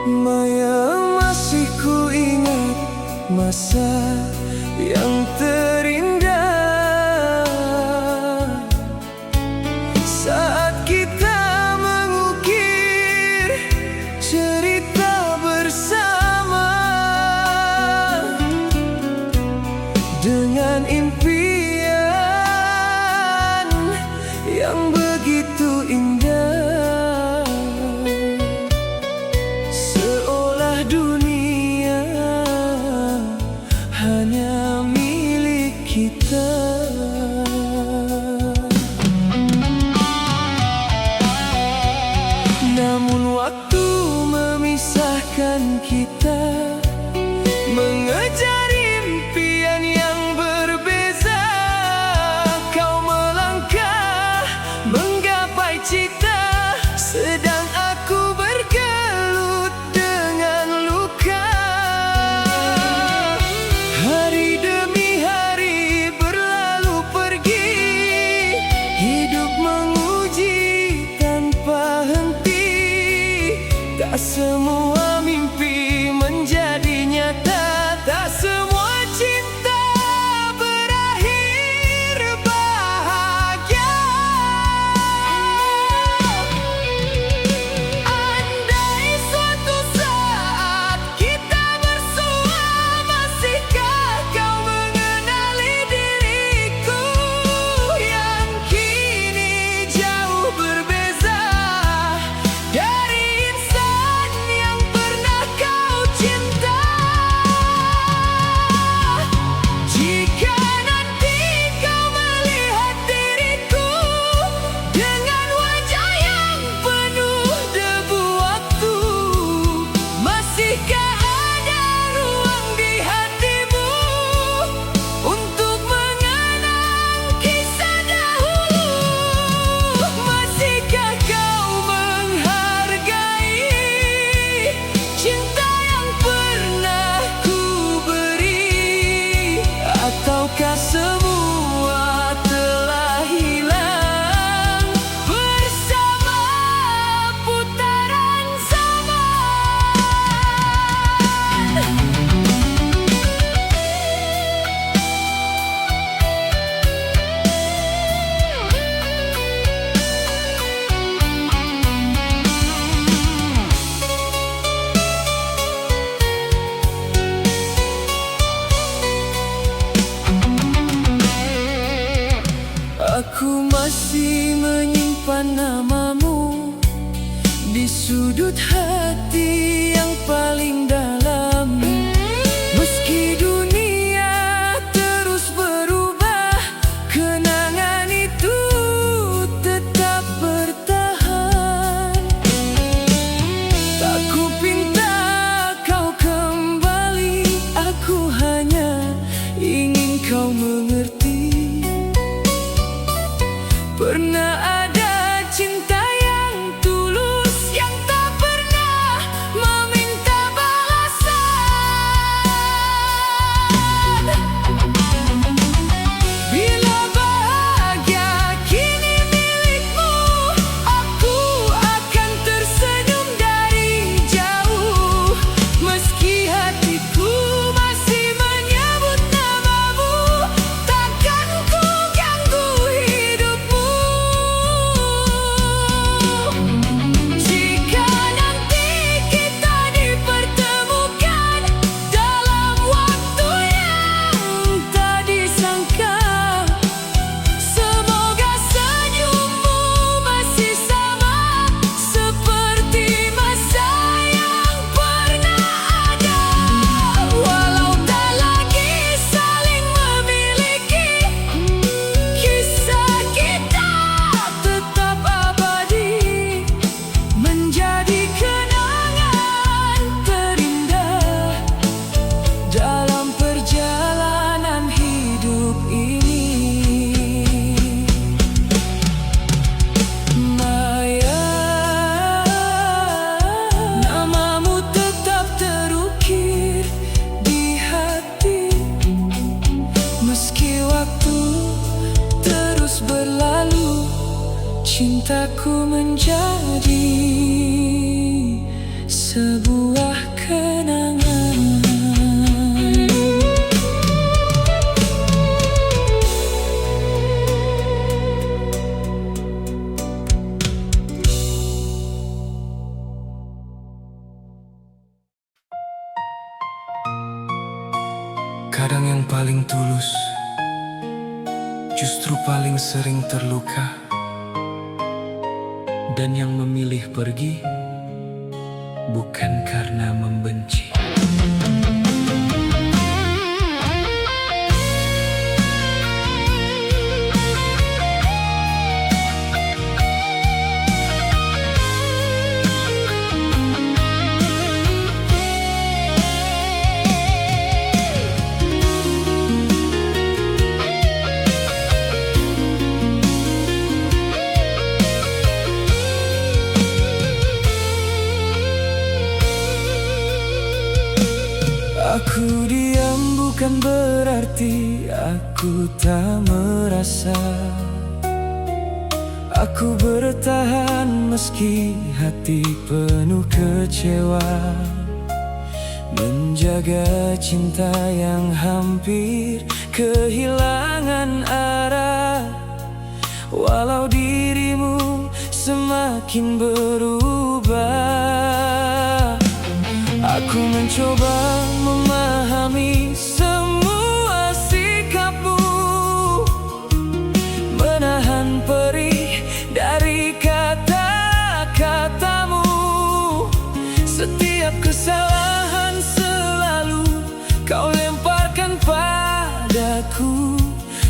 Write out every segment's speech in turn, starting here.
Maya, masih ku ingat masa yang terindah saat kita mengukir cerita bersama dengan impian yang begitu indah, seolah dunia hanya milik kita. Namun waktu memisahkan kita, mengejar impian yang berbeza. Kau melangkah menggapai cita, sedang aku bergelut dengan luka. Hari demi hari berlalu pergi, hidup menguji tanpa henti. Tak semua mimpi menjadi nyata, tak semua cinta berakhir bahagia. Andai suatu saat kita bersua, masihkah kau mengenali diriku yang kini jauh berbeza dari insan yang pernah kau cinta? Jika nanti kau melihat diriku dengan wajah yang penuh debu waktu, masihkah ada ruang di hatimu untuk mengenang kisah dahulu? Masihkah kau menghargai cinta yang pernah ku beri? Ataukah semua telah hilang bersama putaran zaman? Aku masih menyimpan namamu di sudut hati yang paling dalam. Meski dunia terus berubah, kenangan itu tetap bertahan. Tak kupinta kau kembali, aku hanya ingin kau mengerti. Pernah ada cinta yang tulus, yang tak pernah meminta balas. Kadang yang paling tulus justru paling sering terluka, dan yang memilih pergi bukan karena membenci. Aku diam bukan berarti aku tak merasa. Aku bertahan meski hati penuh kecewa, menjaga cinta yang hampir kehilangan arah. Walau dirimu semakin berubah, aku mencoba memahami semua sikapmu, menahan perih dari kata-katamu. Setiap kesalahan selalu kau lemparkan padaku,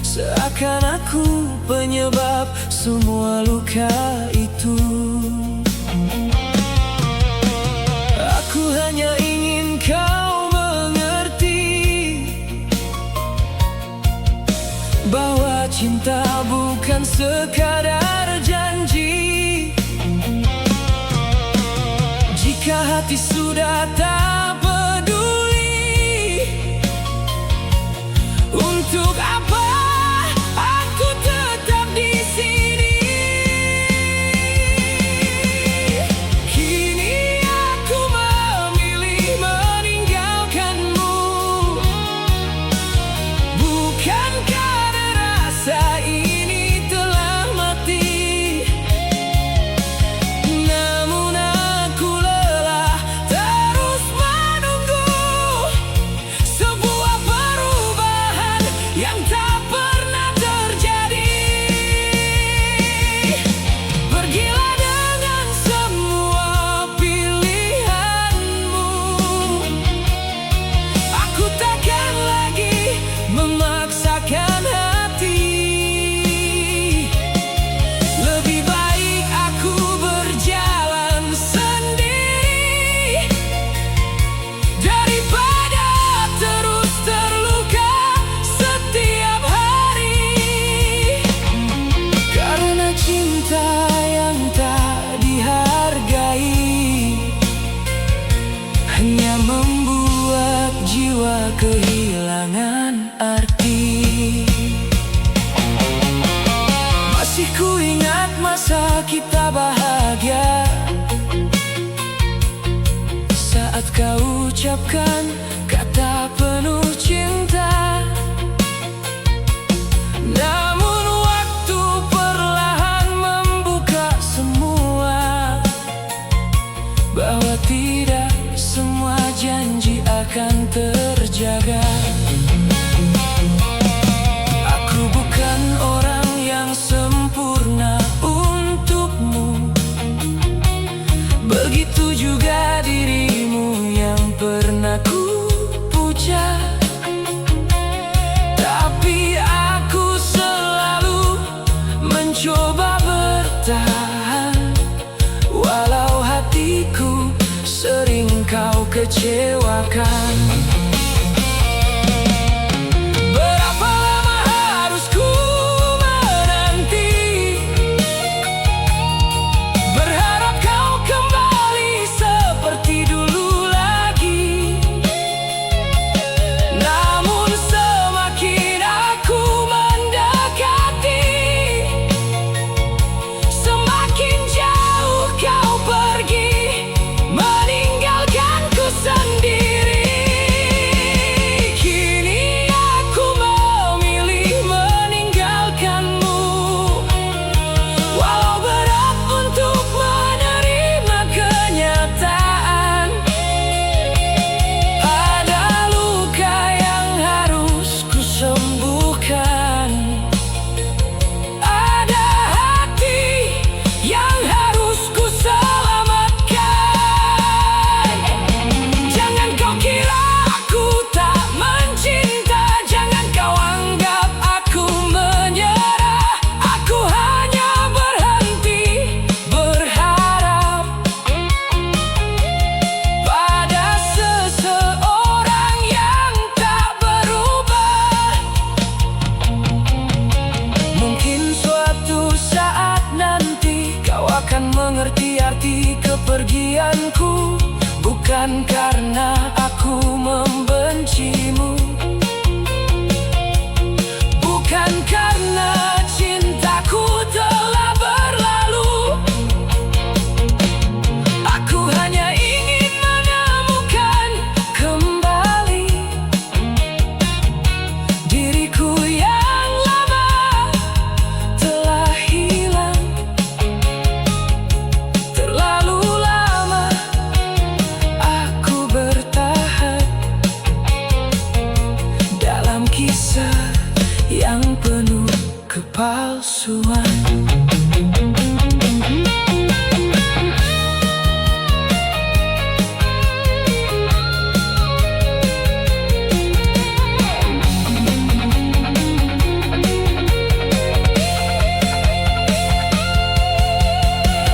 seakan aku penyebab semua luka itu. Aku hanya ingin kau mengerti bahwa cinta bukan sekadar janji. Jika hati sudah tak peduli, untuk apa aku tetap di sini? Kini aku memilih meninggalkanmu, bukan karena rasa ini telah mati, namun aku lelah terus menunggu sebuah perubahan yang tak pernah terjadi. Pergilah dengan semua pilihanmu, aku takkan lagi memaksakan hati. Lebih baik aku berjalan sendiri daripada terus terluka setiap hari. Karena cinta yang tak dihargai hanya membuat jiwa kehilangan arti. Masih ku ingat masa kita bahagia, saat kau ucapkan kata penuh cinta. Namun waktu perlahan membuka semua, bahwa tidak semua janji akan terjaga. Aku bukan orang yang sempurna untukmu, begitu juga dirimu yang pernah ku puja. Tapi aku selalu mencoba bertahan, walau hatiku sering kau kecewakan. Berapa lama harus ku menanti, berharap kau kembali seperti dulu lagi. Namun semakin aku mendekati, semakin jauh kau pergi, meninggalkanku sendiri. denganku, bukan karena aku membencimu, bukan karena cintaku telah berlalu. Aku hanya ingin menemukan kembali diriku yang lama telah hilang. Terlalu lama aku bertahan dalam kisah yang penuh kepalsuan.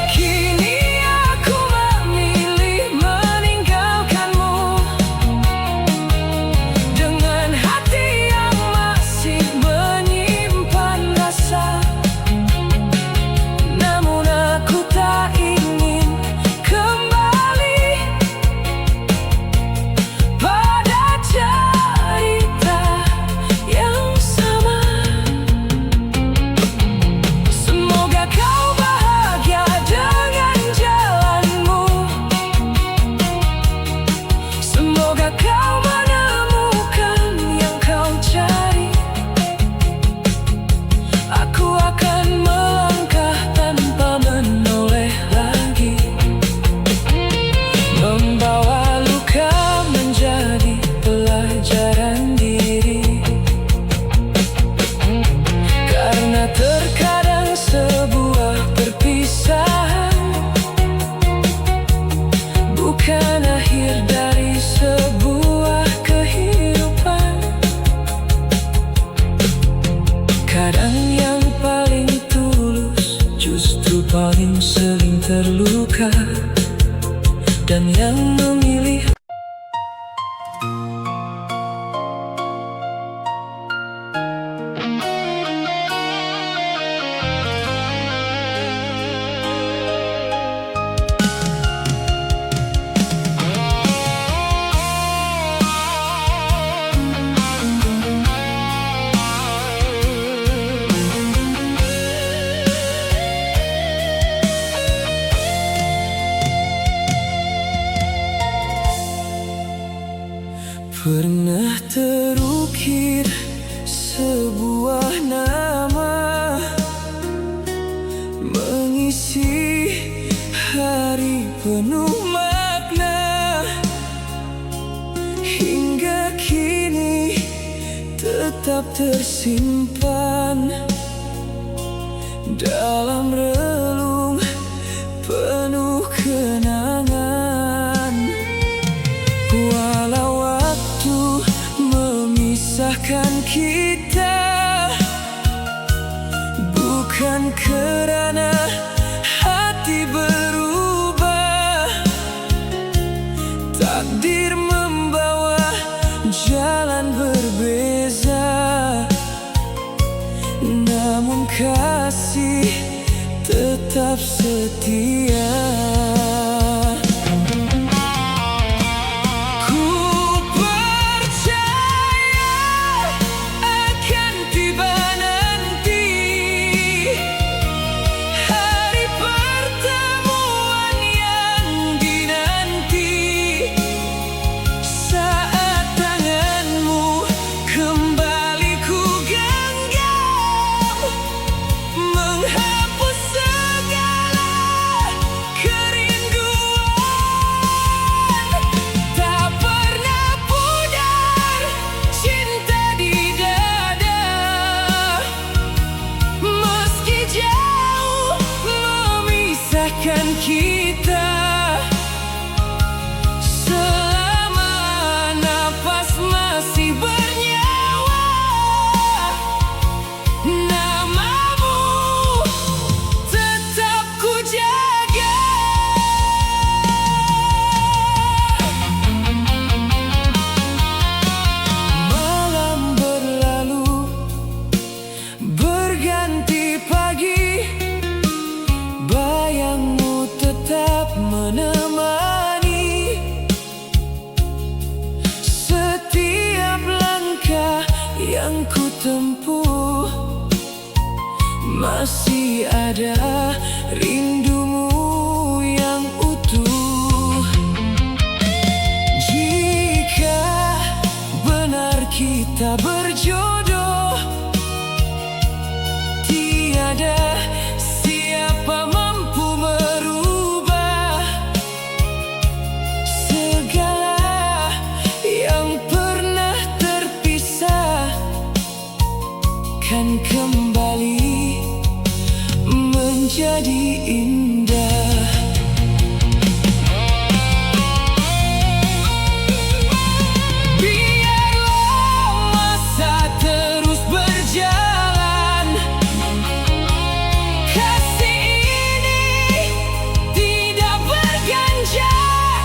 Kini aku memilih meninggalkanmu dengan hati yang masih menyimpan rasa. Namun aku tak ingin kembali pada cerita yang sama. Semoga kau bahagia dengan jalanmu, semoga kau menemukan yang kau cari. Aku akan melangkah tanpa menoleh lagi, membawa luka menjadi pelajaran diri. Karena terkadang sebuah perpisahan bukan akhir dari sebuah kehidupan. Kadang yang paling tulus justru paling sering terluka, dan yang memilih pernah terukir sebuah nama mengisi hari penuh makna. Hingga kini tetap tersimpan dalam relung penuh kenangan. Walau waktu memisahkan kita, bukan kerana hati berubah, takdir membawa jalan berbeza. Namun kasih tetap setia. Kita selama nafas masih bernyawa, namamu tetap ku jaga. Malam berlalu berganti pagi, bayangmu tetap menemani. tempuh, masih ada rindumu yang utuh. Jika benar kita berjodoh, tiada siapa mampu merubah segala yang pernah terpisah, kan kembali menjadi indah. Biarlah masa terus berjalan, kasih ini tidak berganjak.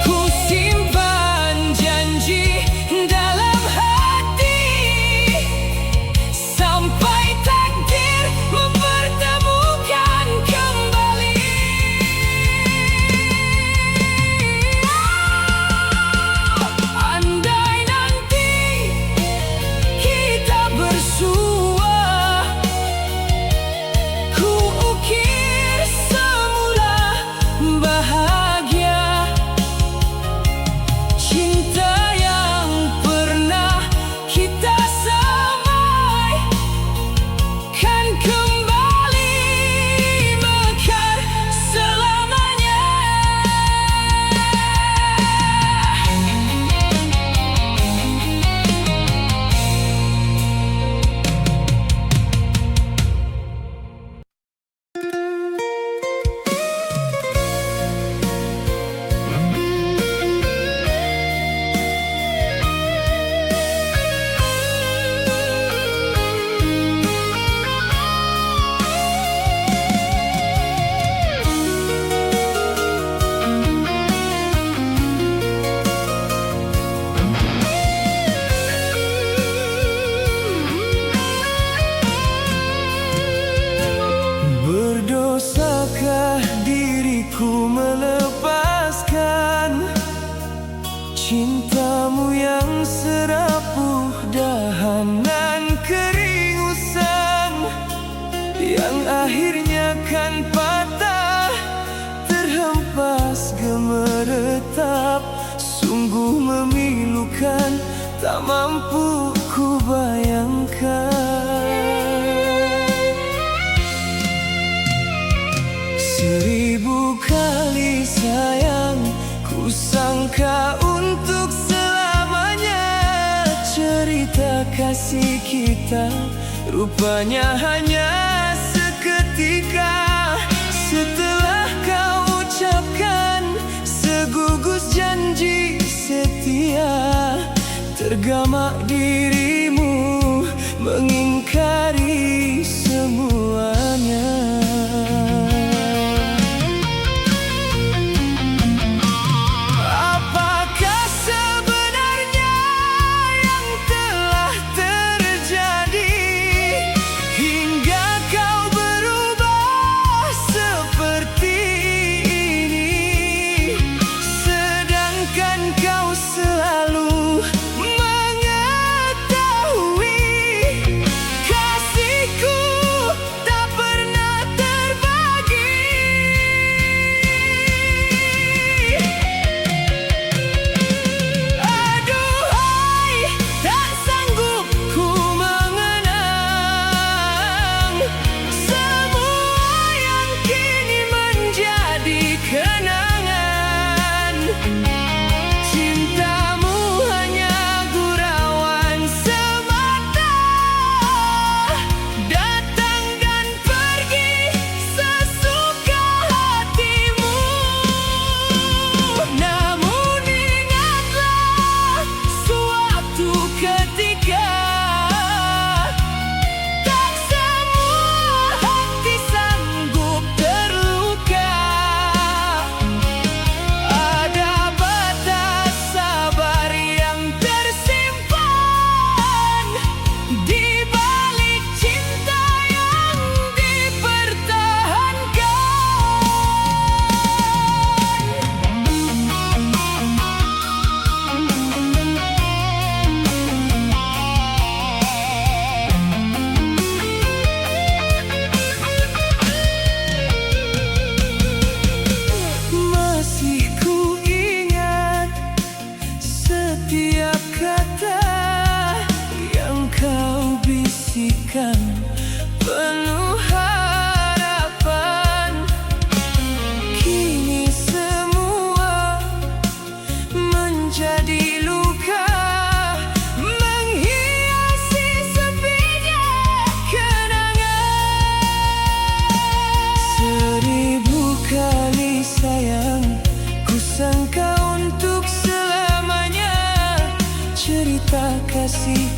Ku simpan janji dalam hati, sampai takdir mempertemukan kembali. Andai nanti kita bersua, ku ukir semula bahagia. Cinta yang pernah kita semai, kan kembali mekar selamanya. Berdosakah diriku melepaskan cintamu yang serapuh dahanan keringusan, yang akhirnya kan patah terhempas gemeretap. Sungguh memilukan, tak mampu ku bayangkan. 1000 kali sayang ku sangka untuk selamanya. Cerita kasih kita rupanya hanya seketika. Setelah kau ucapkan segugus janji setia, tergamak dirimu mengingkari semuanya. Apakah sebenarnya yang telah terjadi hingga kau berubah seperti ini? Sedangkan kau selalu mengetahui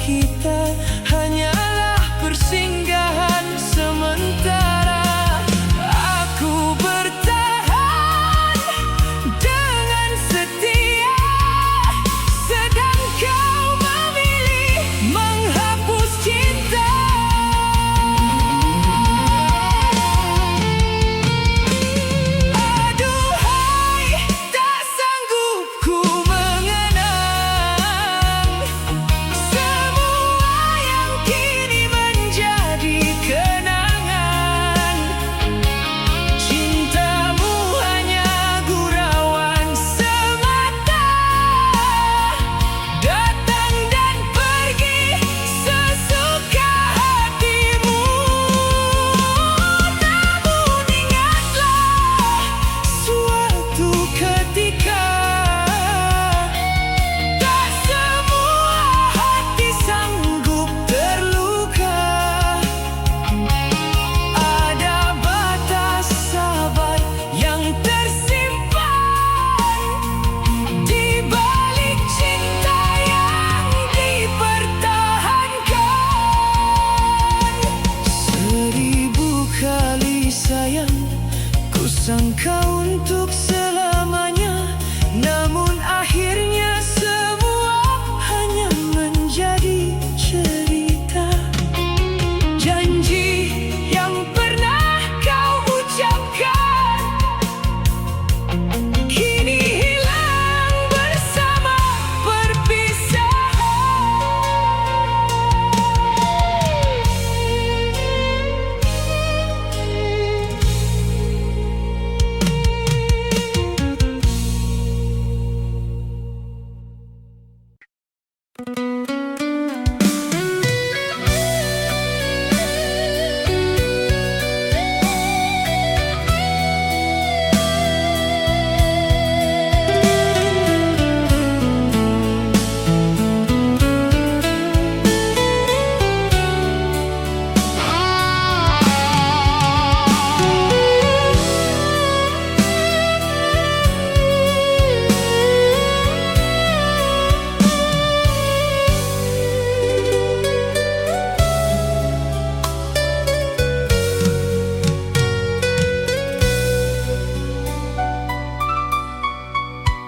kita hanyalah persinggahan sementara. Aku bertahan dengan setia, sedang kau memilih menghapus cinta. Aduhai, tak sanggup ku mengenang semua yang kini menjadi kenangan. Cintamu hanya gurauan semata, datang dan pergi sesuka hatimu. Namun ingatlah, suatu ketika tak semua hati sanggup terluka. Ada batas sabar yang tersimpan di balik cinta yang dipertahankan. 1000 kali sayang ku sangka untuk selamanya, namun akhirnya semua hanya menjadi cerita. Janji yang pernah kau ucapkan kini hilang bersama perpisahan.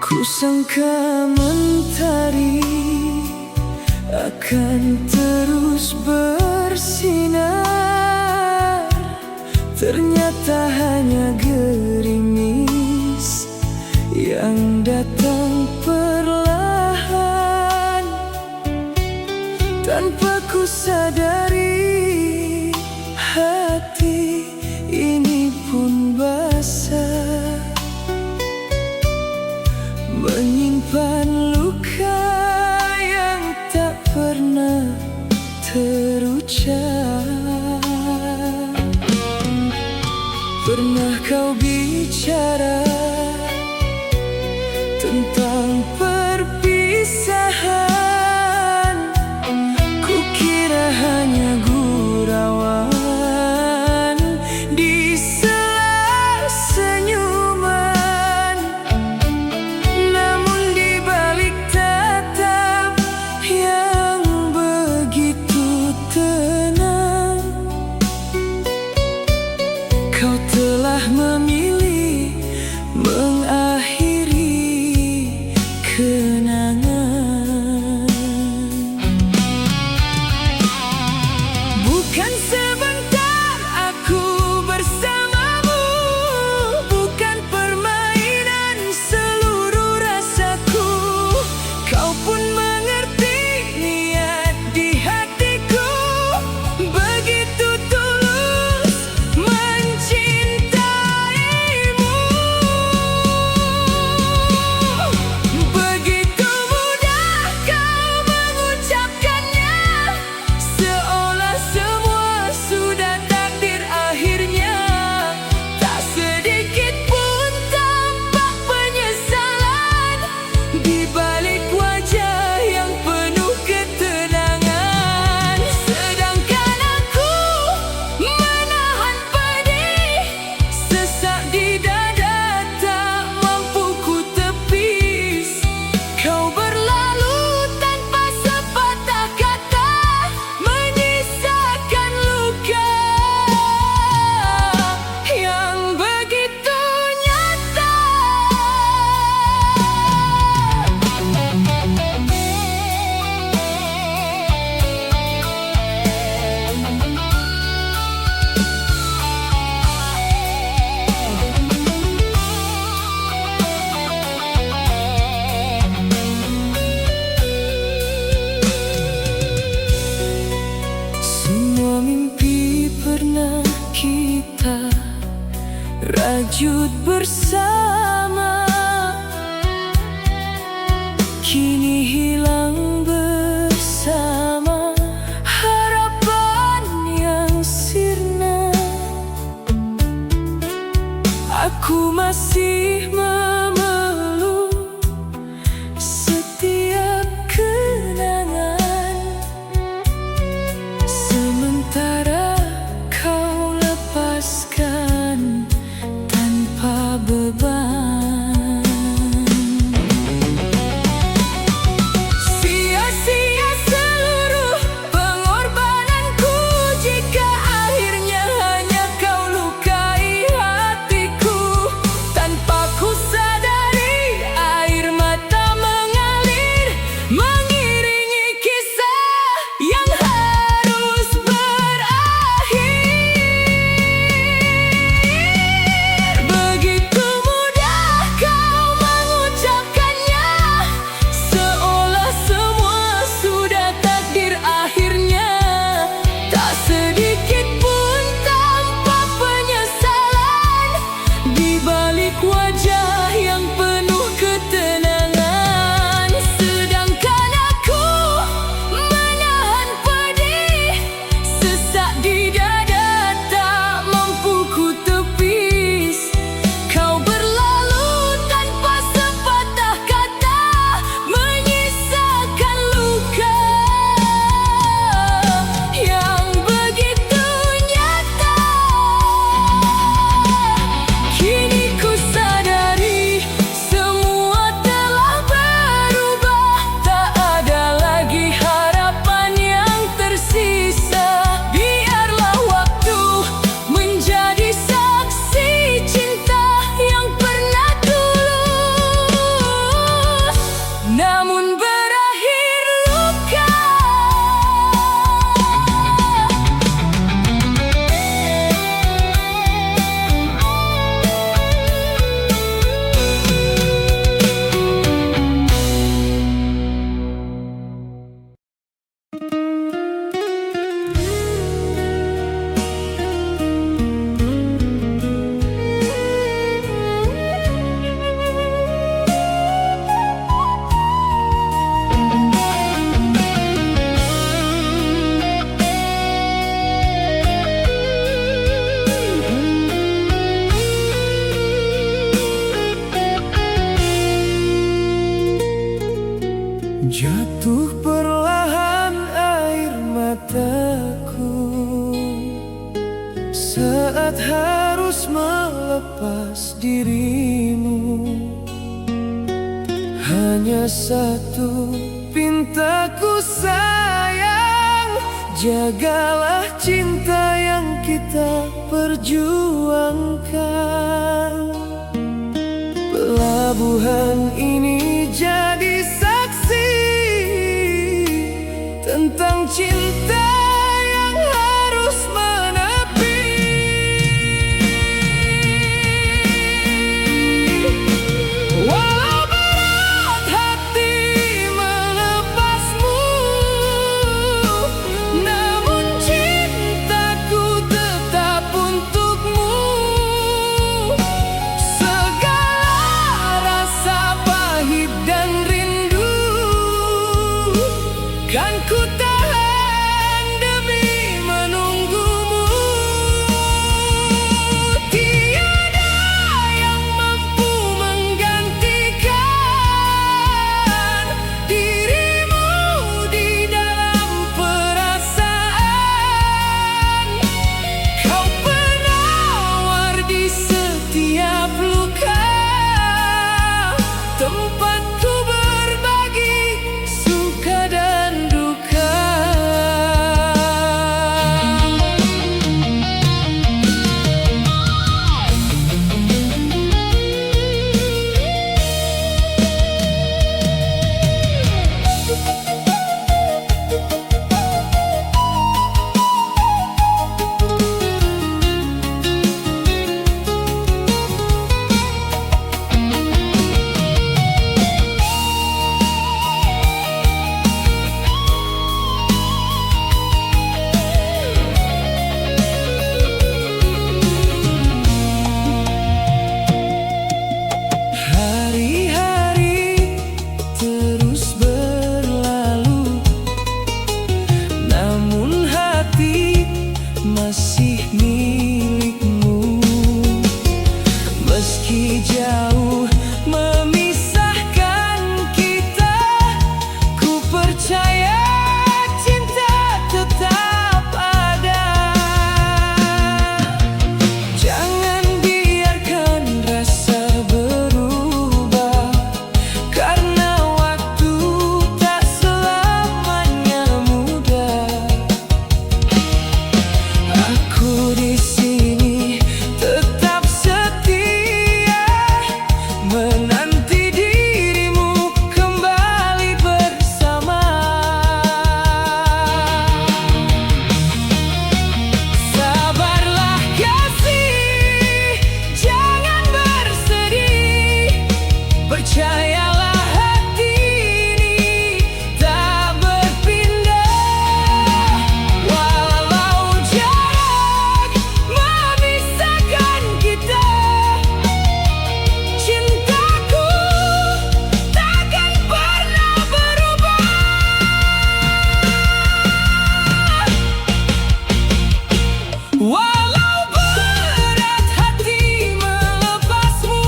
Ku sangka mentari akan terus bersinar, ternyata hanya gerimis yang datang perlahan. Tanpa ku sadari, hati ini pun basah, menyimpan luka yang tak pernah terucap. Pernah kau bicara tentang perpisahan, kukira hanya gurauan di sela senyuman. Namun di balik bersama kini hilang bersama harapan yang sirna. Aku masih memeluk setiap kenangan, sementara kau lepaskan tanpa beban. Sia-sia seluruh pengorbananku jika akhirnya hanya kau lukai hatiku. Tanpa ku sadari air mata mengalir mengiringi kisah yang harus berakhir. Begitu mudah kau mengucapkannya, seolah semua sudah takdir akhirnya. Tak sedikit pun tanpa penyesalan di balik wajah yang penuh ketenangan. Sedangkan aku menahan pedih sesak di dada, tak mampu ku tepis. Kau berlalu tanpa sepatah kata, menyisakan luka yang begitu nyata. Kini ku sadari semua telah berubah, tak ada lagi harapan yang tersisa. Biarlah waktu menjadi saksi cinta yang pernah tulus, namun berakhir luka. Jatuh perlahan air mataku saat harus melepas dirimu. Hanya satu pintaku sayang, jagalah cinta yang kita perjuangkan. Pelabuhan ini jadi saksi tentang cinta yang harus menepi. Walau berat hati melepasmu, namun cintaku tetap untukmu. Segala rasa pahit dan jauh memisahkan kita, ku percaya cinta tetap ada. Jangan biarkan rasa berubah, karena waktu tak selamanya mudah. Aku di sini tetap setia, menanti dirimu kembali bersama. Sabarlah kasih, jangan bersedih, percayalah hati ini tak berpindah. Walau jarak memisahkan kita, cintaku takkan pernah berubah. Walau berat hati melepasmu,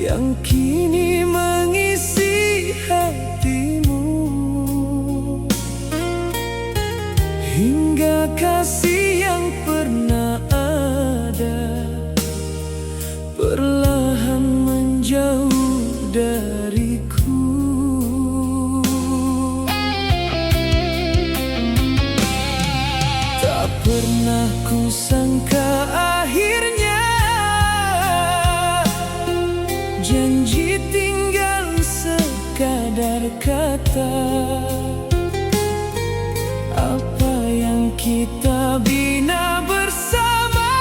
yang kini mengisi hatimu, hingga kasih yang pernah ada perlahan menjauh dariku. Tak pernah ku sangka akhirnya janji tinggal sekadar kata. Apa yang kita bina bersama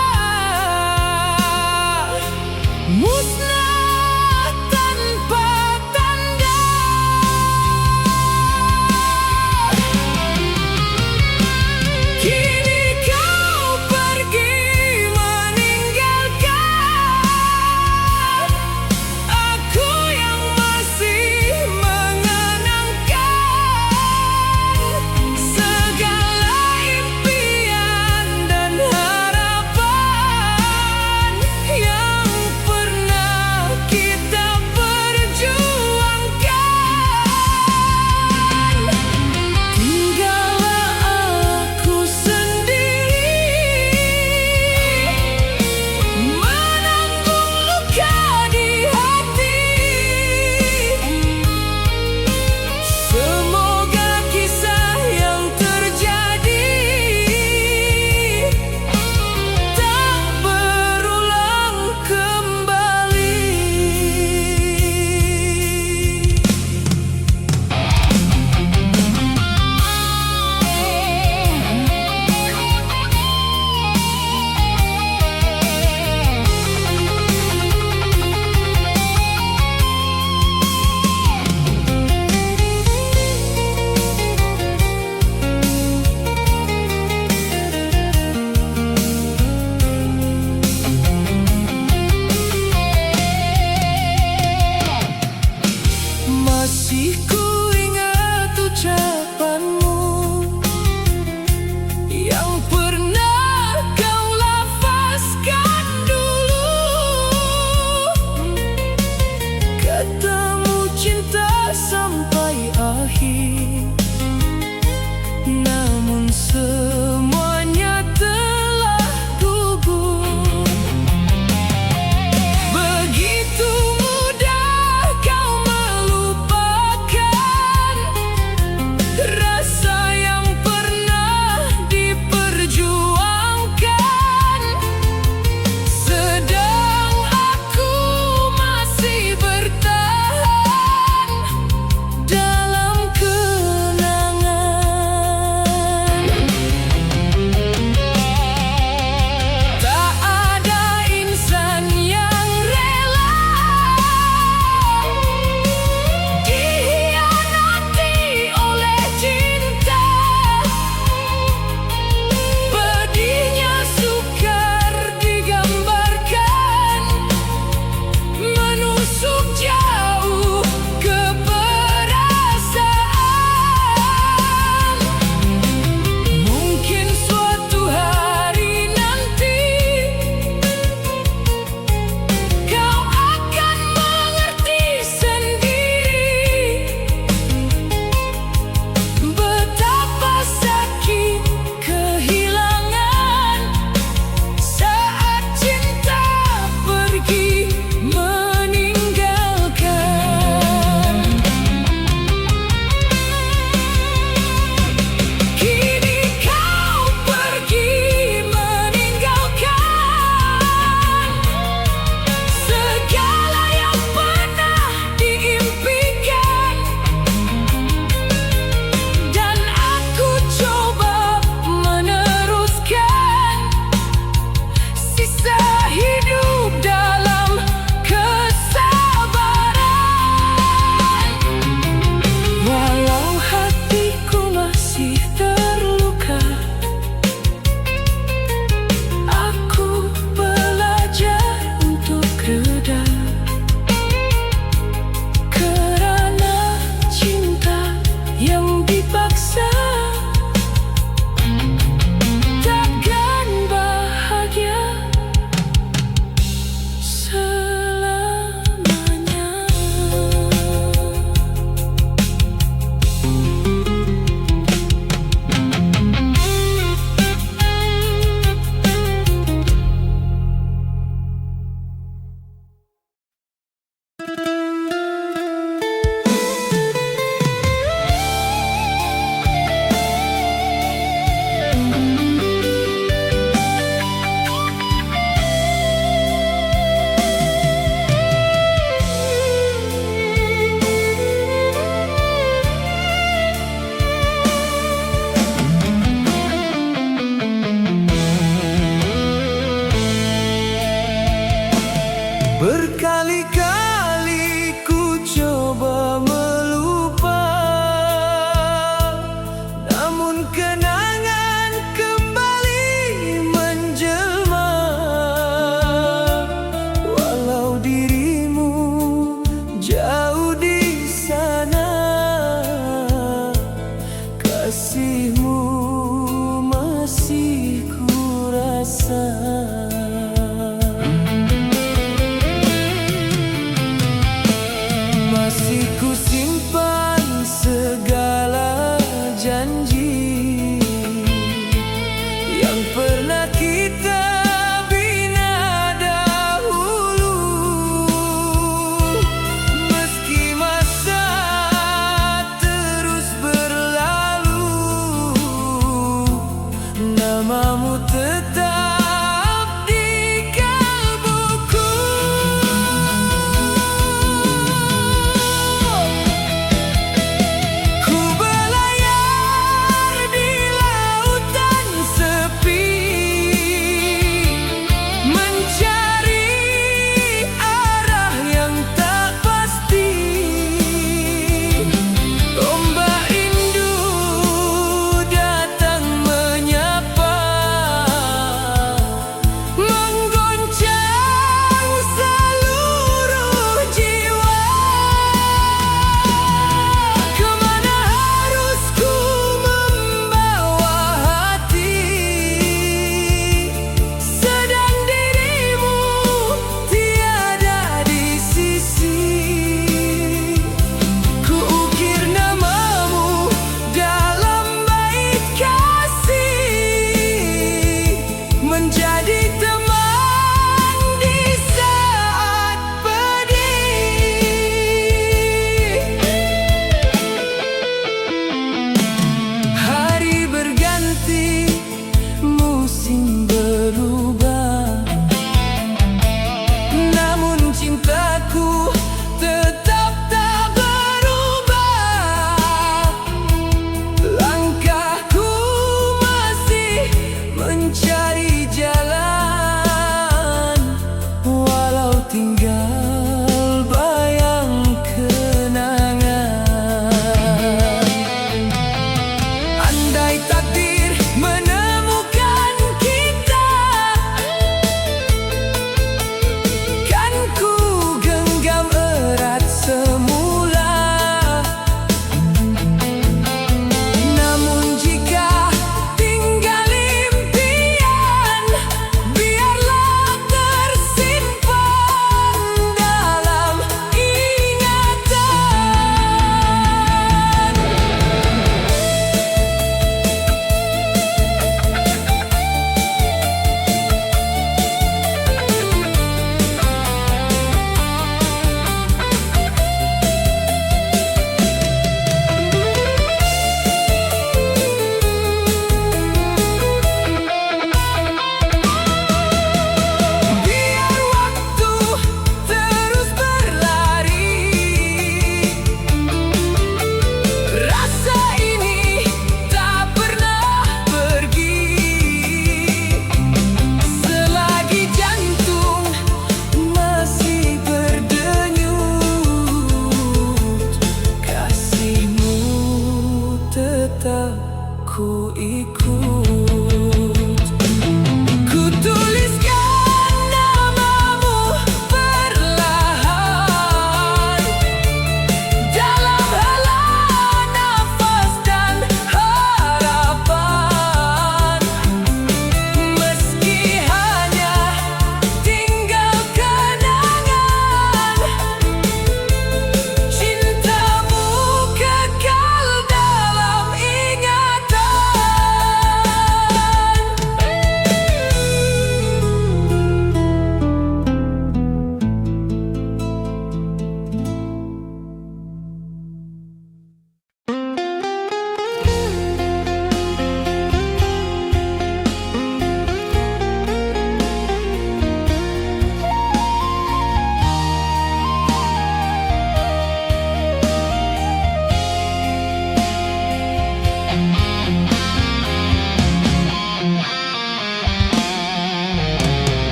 musnah tanpa tanda. Kini kau pergi meninggalkan aku yang masih mengenangkan segala impian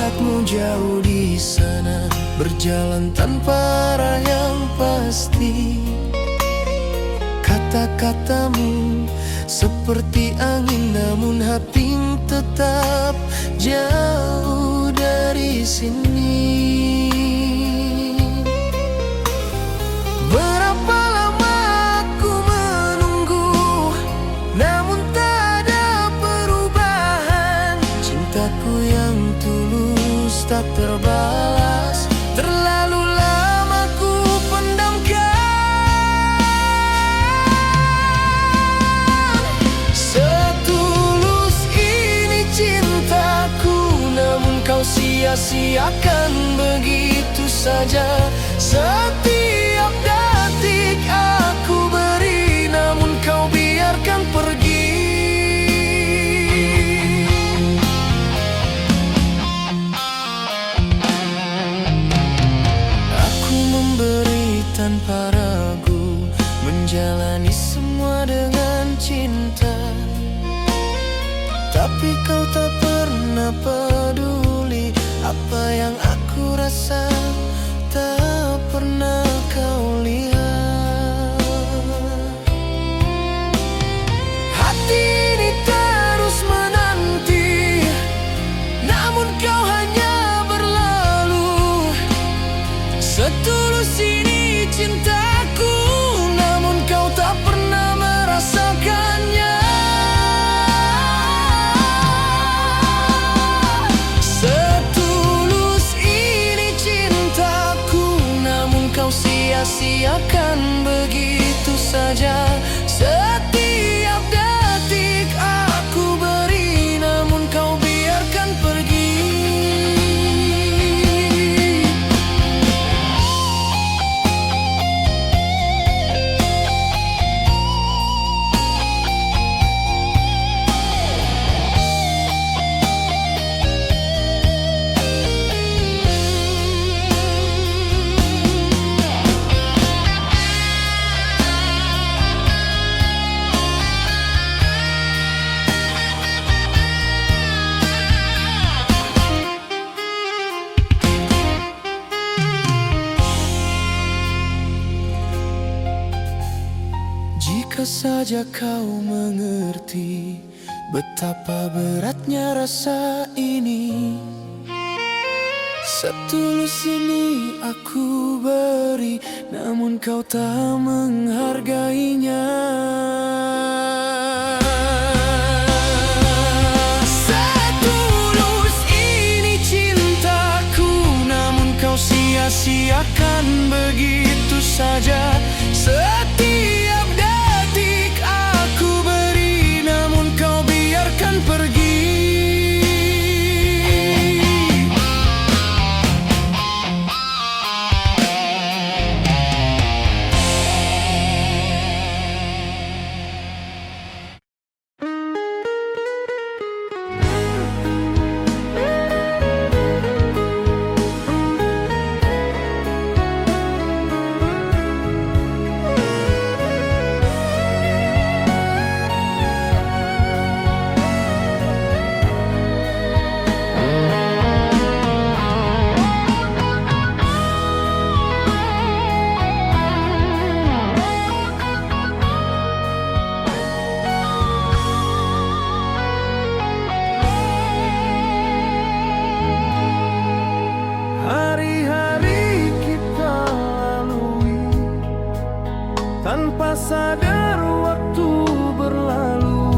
melihatmu jauh di sana, berjalan tanpa arah yang pasti. Kata-katamu seperti angin, namun hati tetap jauh dari sini. Berapa lama aku menunggu, namun tak ada perubahan. Cintaku yang tulus tak terbalas, terlalu lama ku pendamkan. Setulus ini cintaku, namun kau sia-siakan begitu saja. Setiap detik aku beri, namun kau biarkan pergi. Aku memberi tanpa ragu, menjalani semua dengan cinta. Tapi kau tak pernah peduli apa yang aku rasa, tak pernah kau lihat. Hati ini terus menanti, namun kau hanya berlalu. Setulus ini cintaku, namun kau tak pernah merasakannya. Setulus ini cintaku, namun kau sia-siakan begitu saja. Setiap detik aku beri, namun kau biarkan pergi. Jika saja kau mengerti betapa beratnya rasa ini, setulus ini aku beri, namun kau tak menghargainya. Setulus ini cintaku, namun kau sia-siakan begitu saja. Setiap detik aku beri, namun kau biarkan pergi. Tanpa sadar waktu berlalu,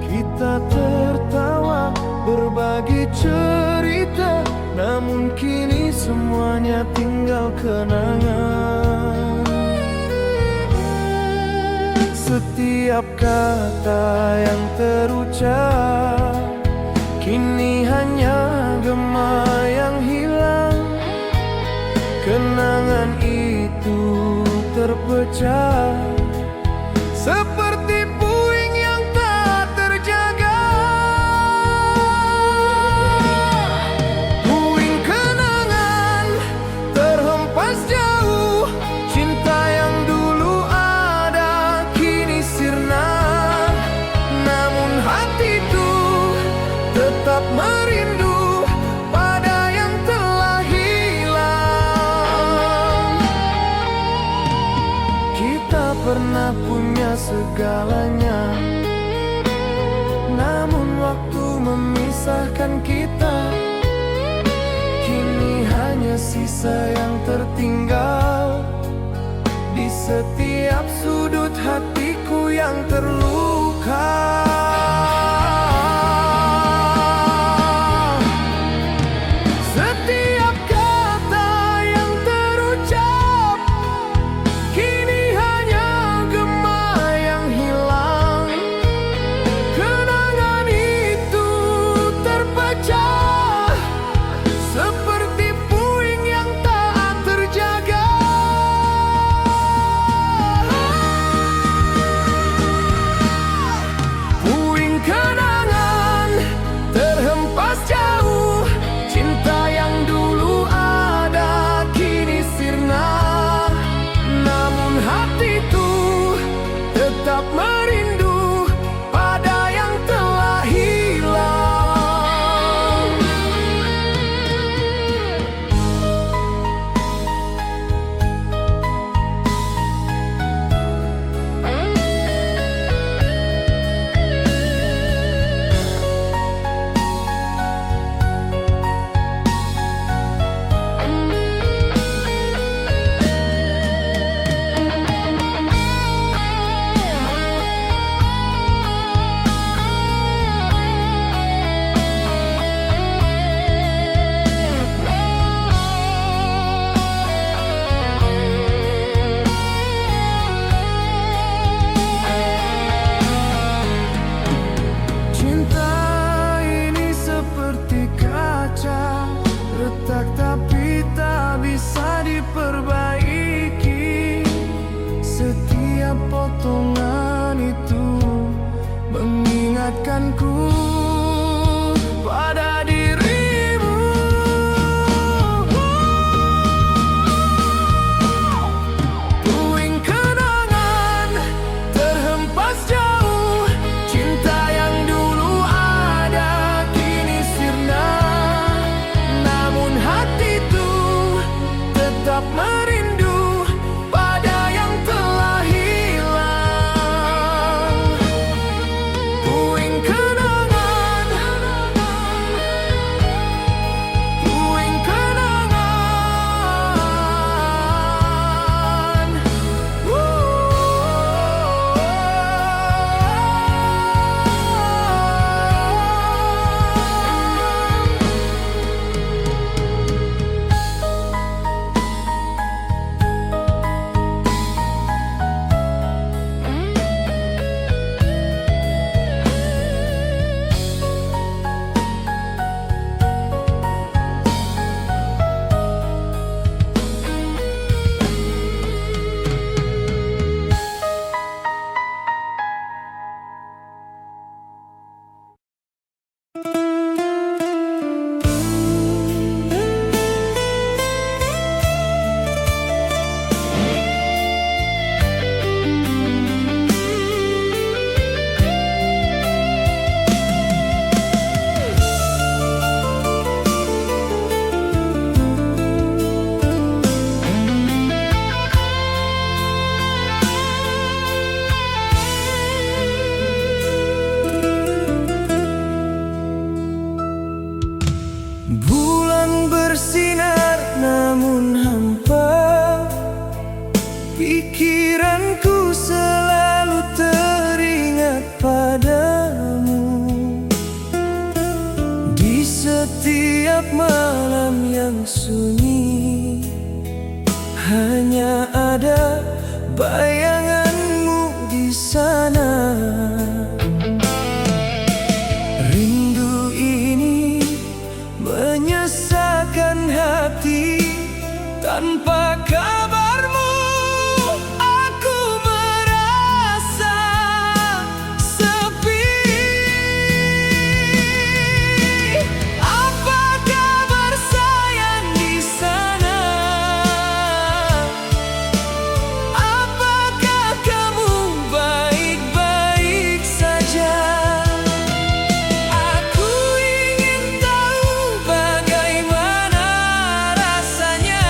kita tertawa berbagi cerita, namun kini semuanya tinggal kenangan. Setiap kata yang terucap kini hanya gema yang hilang. Kenangan itu terpecah seperti puing yang tak terjaga. Puing kenangan terhempas jauh, cinta yang dulu ada kini sirna. Namun hatiku tetap merindu segalanya. Namun waktu memisahkan kita, kini hanya sisa yang tertinggal di setiap sudut hatiku yang terluka. Setiap kata yang terucap kini hanya gema yang hilang. Kenangan itu terpecah seperti puing yang tak terjaga. Puing kenangan terhempas jauh, cinta yang dulu ada kini sirna. Namun hatiku tetap merindu pada yang telah hilang. Cinta ini seperti kaca, retak tapi tak bisa diperbaiki. Setiap potongan itu mengingatkanku pada dirimu. Puing kenangan terhempas jauh, cinta yang dulu ada kini sirna. Namun hatiku tetap merindu pada yang telah hilang. Puing kenangan, puing kenangan. Bulan bersinar namun hampa, pikiranku selalu teringat padamu. Di setiap malam yang sunyi, hanya ada bayanganmu di sana. Rindu ini menyesakan hati. Tanpa kabarmu aku merasa sepi. Apa kabar sayang di sana? Apakah kamu baik-baik saja? Aku ingin tahu bagaimana rasanya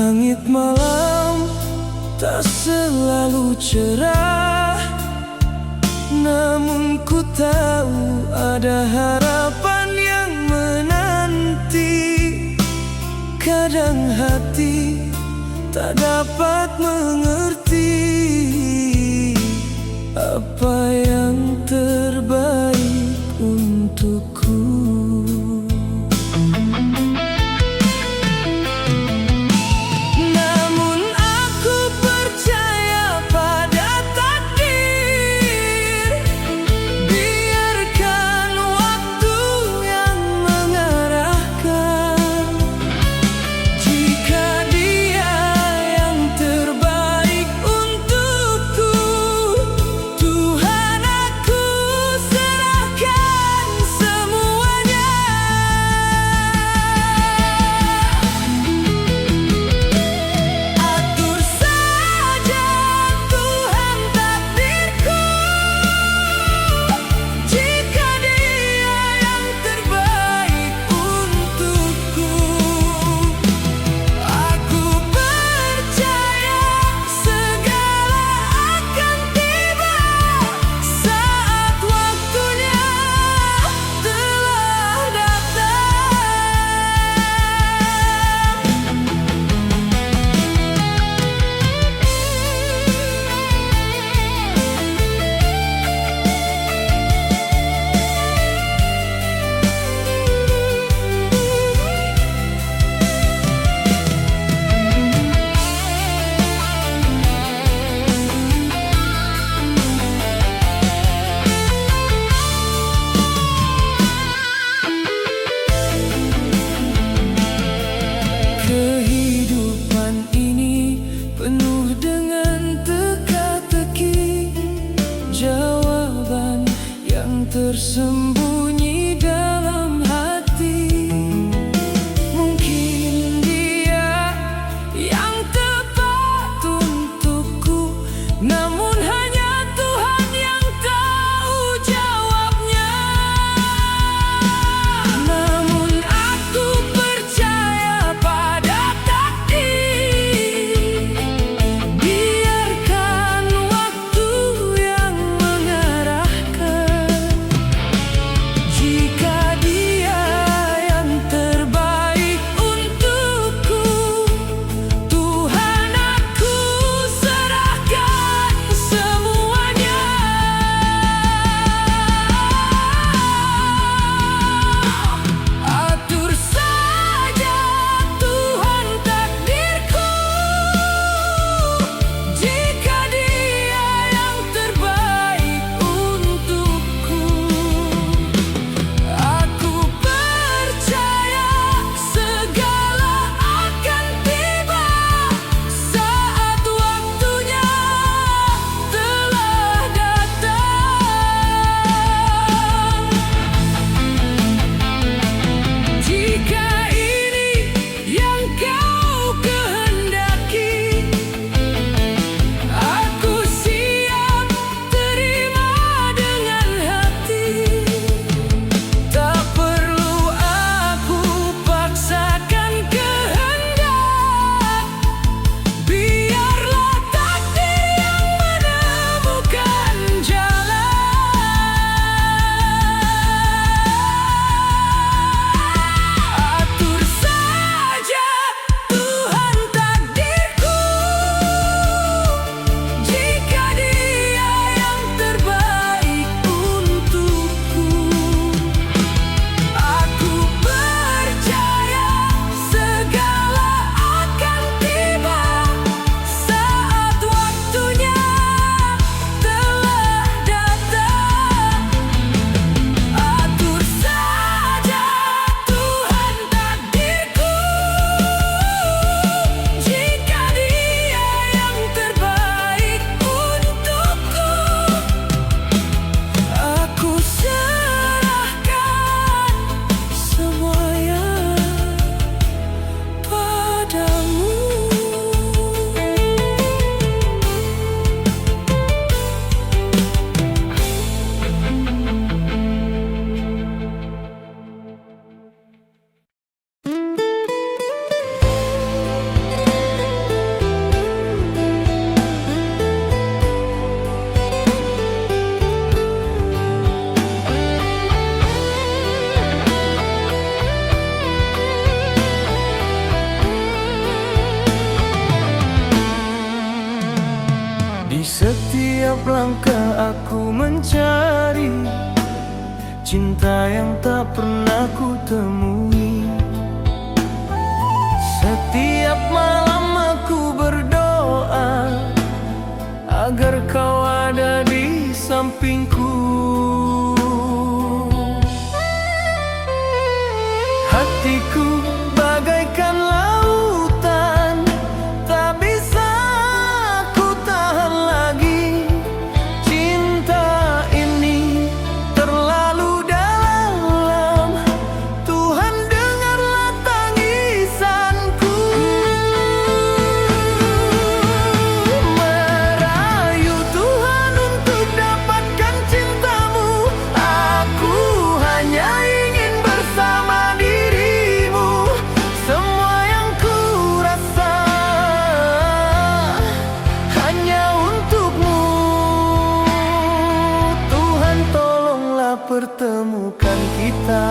Langit malam tak selalu cerah, namun ku tahu ada harapan yang menanti. Kadang hati tak dapat mengerti apa yang terbaik untukku. Namun aku percaya pada takdir. Biarkan waktu yang mengarahkan. Jika dia yang terbaik untukku, Tuhan aku Setiap langkah aku mencari cinta yang tak pernah ku temui. Setiap malam aku berdoa agar kau ada di sampingku. Hatiku bagaikan lautan, tak bisa ku tahan lagi. Cinta ini terlalu dalam, Tuhan dengarlah tangisanku. Merayu Tuhan untuk dapatkan cintamu, aku hanya ingin bersama dirimu. Semua yang ku rasa hanya untukmu. Tuhan tolonglah pertemukan kita.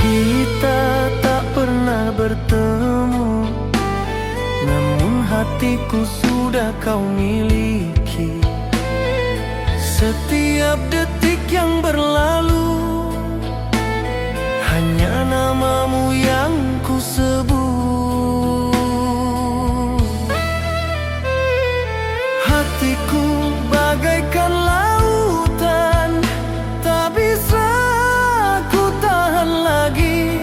Kita tak pernah bertemu, namun hatiku sudah kau miliki. Setiap detik yang berlalu, hanya namamu yang ku sebut. Hatiku bagaikan lautan, tak bisa ku tahan lagi.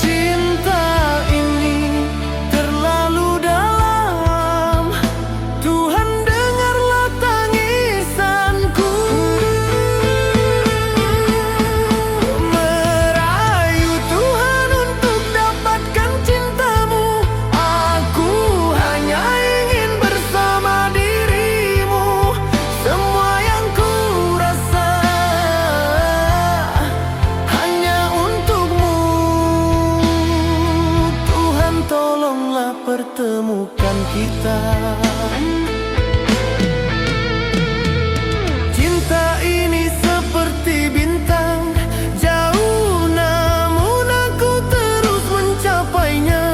Cinta ini terlalu dalam, Tuhan dengarlah tangisanku. Merayu Tuhan untuk dapatkan cintamu, aku hanya ingin bersama dirimu. Semua yang ku rasa hanya untukmu. Tuhan tolonglah pertemukan kita. Cinta ini seperti bintang, jauh namun aku terus mencapainya.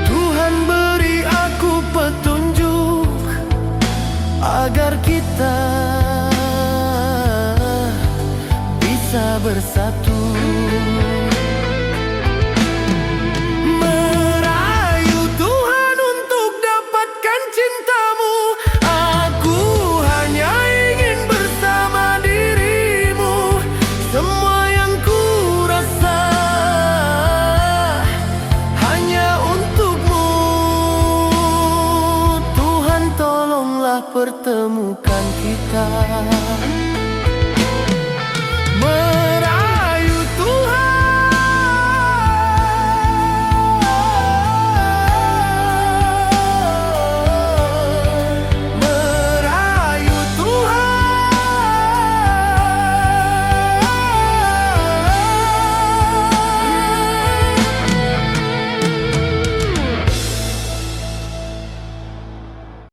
Tuhan beri aku petunjuk agar kita bisa bersatu. Merayu Tuhan untuk dapatkan cintamu, aku hanya ingin bersama dirimu. Semua yang ku rasa hanya untukmu. Tuhan tolonglah pertemukan kita.